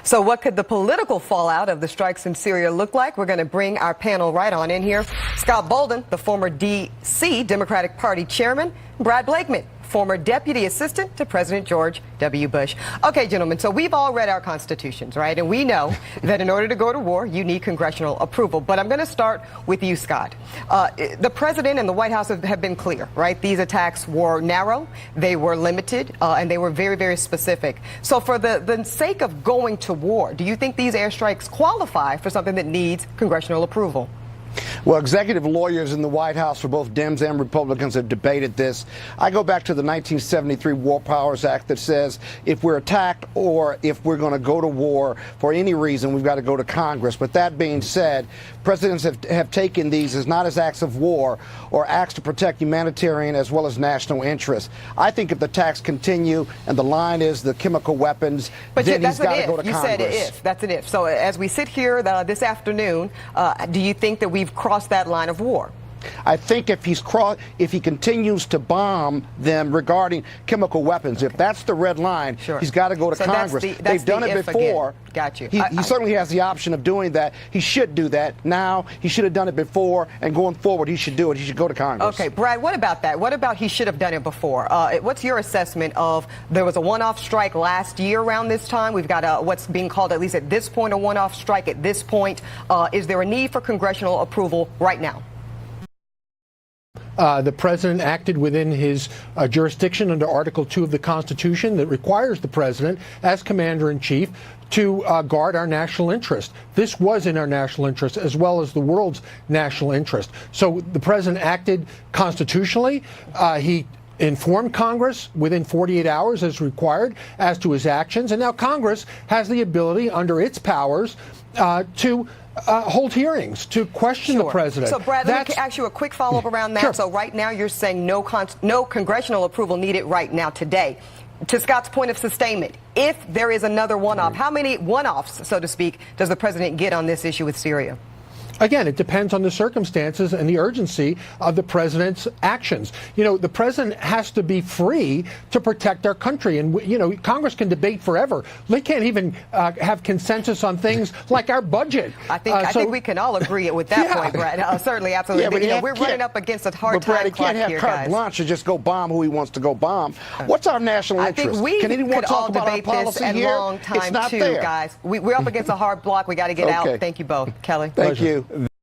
So what could the political fallout of the strikes in Syria look like? We're going to bring our panel right on in here. Scott Bolden, the former D.C. Democratic Party chairman, Brad Blakeman, former deputy assistant to President George W. Bush. Okay, gentlemen, so we've all read our constitutions, right? And we know that in order to go to war, you need congressional approval. But I'm going to start with you, Scott. The president and the White House have been clear, right? These attacks were narrow, they were limited, and they were very, very specific. So for the sake of going to war, do you think these airstrikes qualify for something that needs congressional approval? Well, executive lawyers in the White House for both Dems and Republicans have debated this. I go back to the 1973 War Powers Act that says if we're attacked or if we're going to go to war for any reason, we've got to go to Congress. But that being said, presidents have taken these as not as acts of war or acts to protect humanitarian as well as national interests. I think if the attacks continue and the line is the chemical weapons, but then he's got to go to Congress. You said if. That's an if. So as we sit here this afternoon, do you think that we've crossed that line of war? I think if he continues to bomb them regarding chemical weapons, if that's the red line, sure, he's got to go to Congress. They've done it before. Again. Got you. He certainly has the option of doing that. He should do that now. He should have done it before, and going forward, he should do it. He should go to Congress. Okay, Brad, what about that? What about he should have done it before? What's your assessment of there was a one-off strike last year around this time? We've got what's being called, at least at this point, a one-off strike at this point. Is there a need for congressional approval right now? The president acted within his jurisdiction under Article 2 of the Constitution that requires the president, as commander-in-chief, to guard our national interest. This was in our national interest as well as the world's national interest. So the president acted constitutionally. He informed Congress within 48 hours as required as to his actions. And now Congress has the ability under its powers to hold hearings, to question the president. So, Brad, let me ask you a quick follow-up around that. Sure. So right now you're saying no congressional approval needed right now today. To Scott's point of sustainment, if there is another one-off, how many one-offs, so to speak, does the president get on this issue with Syria? Again, it depends on the circumstances and the urgency of the president's actions. You know, the president has to be free to protect our country. And, you know, Congress can debate forever. They can't even have consensus on things like our budget. I think we can all agree with that point, Brad. Certainly, absolutely. Yeah, we're running up against a hard time clock here, guys. But Brad, he can't have carte blanche to just go bomb who he wants to go bomb. What's our national interest? I think we can anyone could talk all about debate our this policy at here? long time, it's not too, there. guys. We're up against a hard block. We got to get out. Thank you both. Kelly. Thank you.